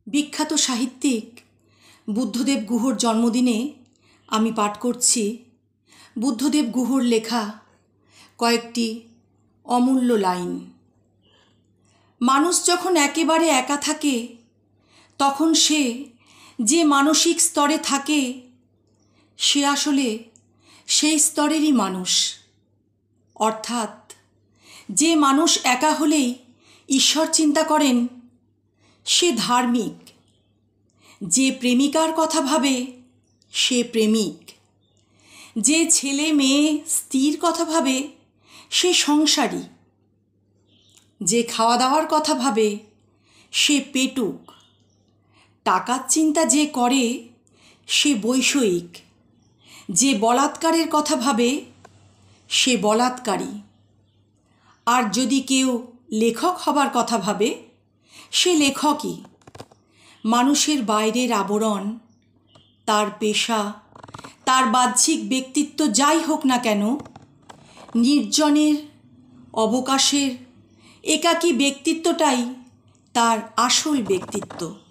বিখ্যাত সাহিত্যিক বুদ্ধদেব গুহর জন্মদিনে আমি পাঠ করছি বুদ্ধদেব গুহর লেখা কয়েকটি অমূল্য লাইন। মানুষ যখন একেবারে একা থাকে তখন সে যে মানসিক স্তরে থাকে সে আসলে সেই স্তরেরই মানুষ। অর্থাৎ যে মানুষ একা হলেই ঈশ্বর চিন্তা করেন সে ধার্মিক, যে প্রেমিকার কথা ভাবে সে প্রেমিক, যে ছেলে মেয়ে স্ত্রীর কথা ভাবে সে সংসারী, যে খাওয়া দাওয়ার কথা ভাবে সে পেটুক, টাকার চিন্তা যে করে সে বৈষয়িক, যে বলাৎকারের কথা ভাবে সে বলাৎকারী, আর যদি কেউ লেখক হবার কথা ভাবে সে লেখকই। মানুষের বাইরের আবরণ, তার পেশা, তার বাহ্যিক ব্যক্তিত্ব যাই হোক না কেন, নির্জনের, অবকাশের একাকী ব্যক্তিত্বটাই তার আসল ব্যক্তিত্ব।